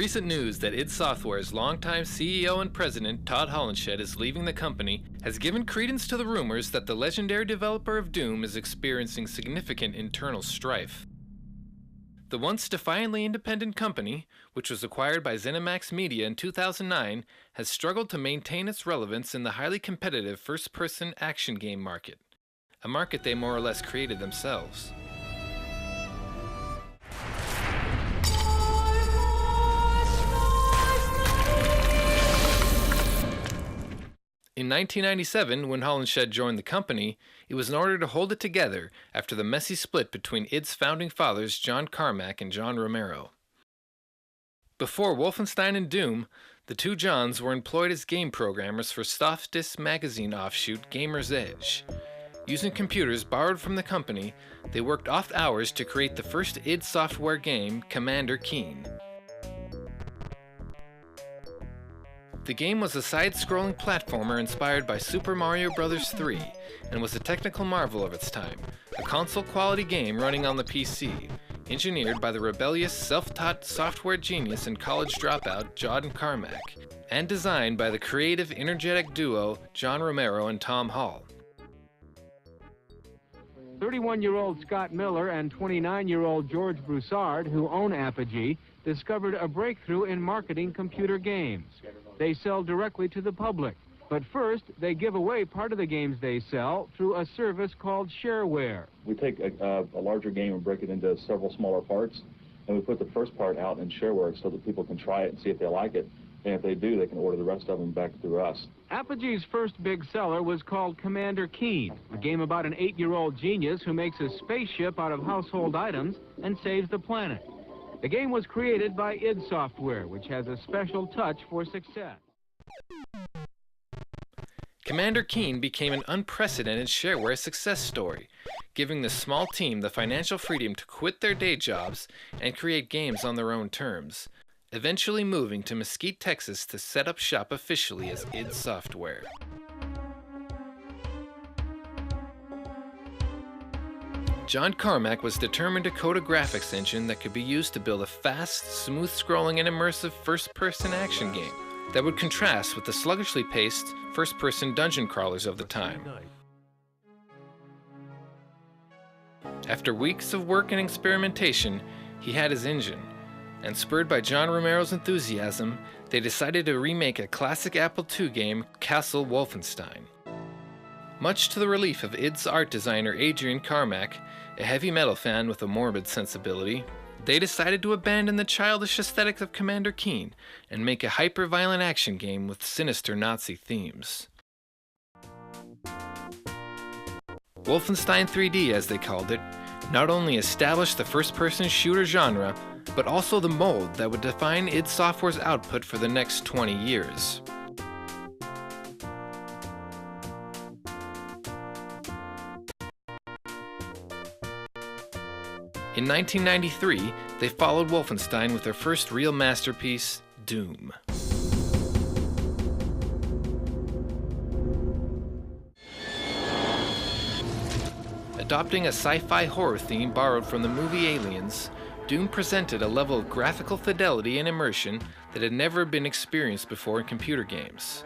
recent news that id Software's longtime CEO and president, Todd Hollenshed, is leaving the company has given credence to the rumors that the legendary developer of Doom is experiencing significant internal strife. The once defiantly independent company, which was acquired by ZeniMax Media in 2009, has struggled to maintain its relevance in the highly competitive first-person action game market, a market they more or less created themselves. In 1997, when Hollenshed joined the company, it was in order to hold it together after the messy split between id's founding fathers John Carmack and John Romero. Before Wolfenstein and Doom, the two Johns were employed as game programmers for Softdisk magazine offshoot Gamer's Edge. Using computers borrowed from the company, they worked off hours to create the first id Software game, Commander Keen. The game was a side-scrolling platformer inspired by Super Mario Bros. 3 and was a technical marvel of its time, a console-quality game running on the PC, engineered by the rebellious, self-taught software genius and college dropout John Carmack, and designed by the creative, energetic duo John Romero and Tom Hall. 31-year-old Scott Miller and 29-year-old George Broussard, who own BuckyJ, discovered a breakthrough in marketing computer games. They sell directly to the public, but first they give away part of the games they sell through a service called shareware. We take a larger game and break it into several smaller parts, and we put the first part out in shareware so that people can try it and see if they like it, and if they do, they can order the rest of them back through us. BuckyJ's first big seller was called Commander Keen, a game about an 8-year-old genius who makes a spaceship out of household items and saves the planet. The game was created by id Software, which has a special touch for success. Commander Keen became an unprecedented shareware success story, giving the small team the financial freedom to quit their day jobs and create games on their own terms, eventually moving to Mesquite, Texas to set up shop officially as id Software. John Carmack was determined to code a graphics engine that could be used to build a fast, smooth-scrolling and immersive first-person action game that would contrast with the sluggishly paced first-person dungeon crawlers of the time. After weeks of work and experimentation, he had his engine, and spurred by John Romero's enthusiasm, they decided to remake a classic Apple II game, Castle Wolfenstein. Much to the relief of id's art designer Adrian Carmack, a heavy metal fan with a morbid sensibility, they decided to abandon the childish aesthetics of Commander Keen and make a hyper-violent action game with sinister Nazi themes. Wolfenstein 3D, as they called it, not only established the first-person shooter genre, but also the mold that would define id Software's output for the next 20 years. In 1993, they followed Wolfenstein with their first real masterpiece, Doom. Adopting a sci-fi horror theme borrowed from the movie Aliens, Doom presented a level of graphical fidelity and immersion that had never been experienced before in computer games.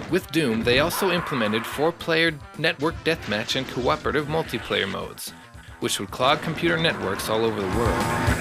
With Doom, they also implemented 4-player network deathmatch and cooperative multiplayer modes, which would clog computer networks all over the world.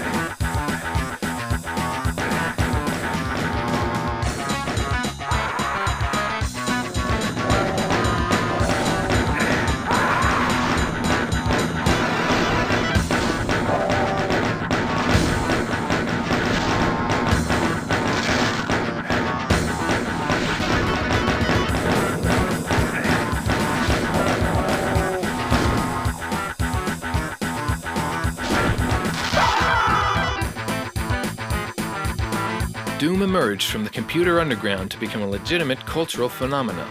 Doom emerged from the computer underground to become a legitimate cultural phenomenon,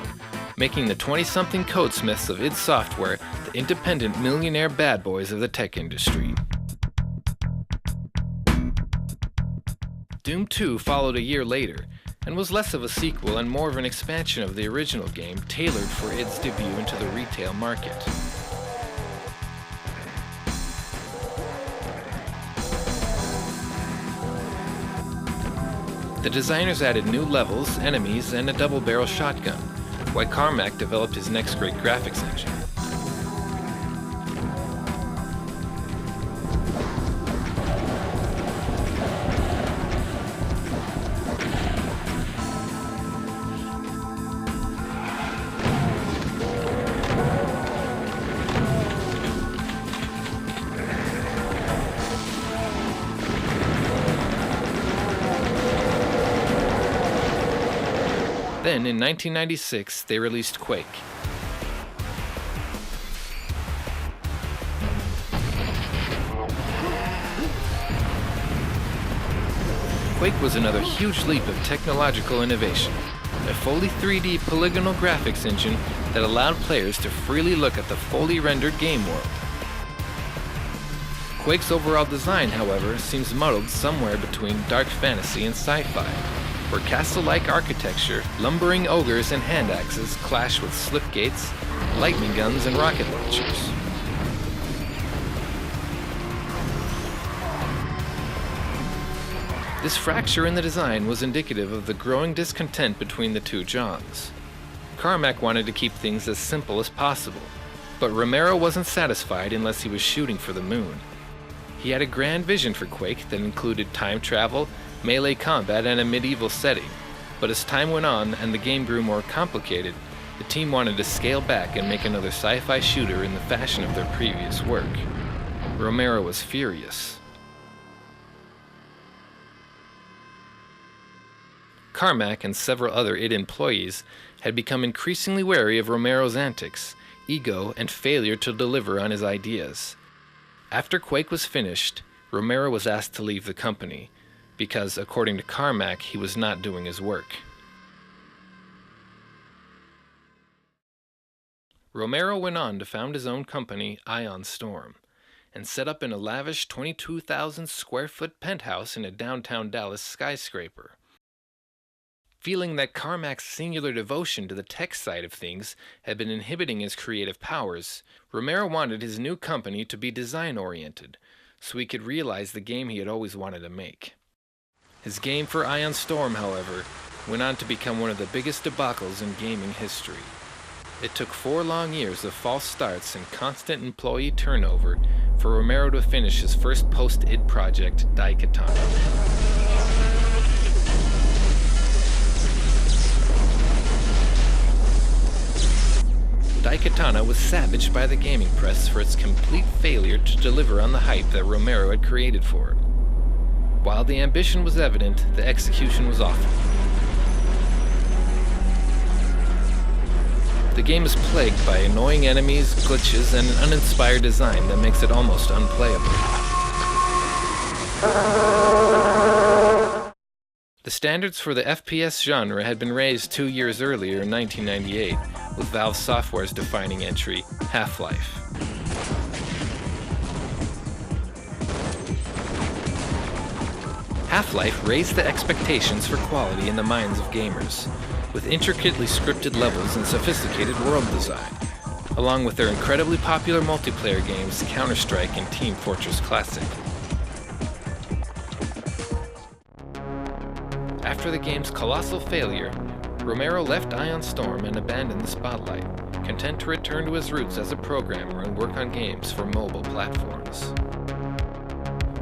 making the 20-something codesmiths of id Software the independent millionaire bad boys of the tech industry. Doom 2 followed a year later, and was less of a sequel and more of an expansion of the original game tailored for id's debut into the retail market. The designers added new levels, enemies, and a double-barrel shotgun, while Carmack developed his next great graphics engine. Then, in 1996, they released Quake. Quake was another huge leap of technological innovation, a fully 3D polygonal graphics engine that allowed players to freely look at the fully rendered game world. Quake's overall design, however, seems muddled somewhere between dark fantasy and sci-fi, where castle-like architecture, lumbering ogres and hand axes clash with slipgates, lightning guns, and rocket launchers. This fracture in the design was indicative of the growing discontent between the two Johns. Carmack wanted to keep things as simple as possible, but Romero wasn't satisfied unless he was shooting for the moon. He had a grand vision for Quake that included time travel, melee combat, and a medieval setting, but as time went on and the game grew more complicated, the team wanted to scale back and make another sci-fi shooter in the fashion of their previous work. Romero was furious. Carmack and several other id employees had become increasingly wary of Romero's antics, ego, and failure to deliver on his ideas. After Quake was finished, Romero was asked to leave the company, because, according to Carmack, he was not doing his work. Romero went on to found his own company, Ion Storm, and set up in a lavish 22,000 square foot penthouse in a downtown Dallas skyscraper. Feeling that Carmack's singular devotion to the tech side of things had been inhibiting his creative powers, Romero wanted his new company to be design-oriented, so he could realize the game he had always wanted to make. His game for Ion Storm, however, went on to become one of the biggest debacles in gaming history. It took 4 long years of false starts and constant employee turnover for Romero to finish his first post-id project, Daikatana. Daikatana was savaged by the gaming press for its complete failure to deliver on the hype that Romero had created for it. While the ambition was evident, the execution was awful. The game is plagued by annoying enemies, glitches, and an uninspired design that makes it almost unplayable. The standards for the FPS genre had been raised 2 years earlier in 1998, with Valve Software's defining entry, Half-Life. Half-Life raised the expectations for quality in the minds of gamers, with intricately scripted levels and sophisticated world design, along with their incredibly popular multiplayer games Counter-Strike and Team Fortress Classic. After the game's colossal failure, Romero left Ion Storm and abandoned the spotlight, content to return to his roots as a programmer and work on games for mobile platforms.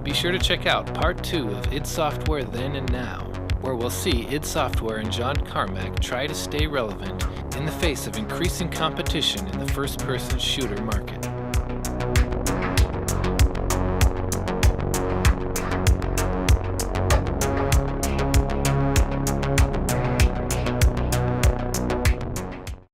Be sure to check out Part 2 of id Software Then and Now, where we'll see id Software and John Carmack try to stay relevant in the face of increasing competition in the first-person shooter market.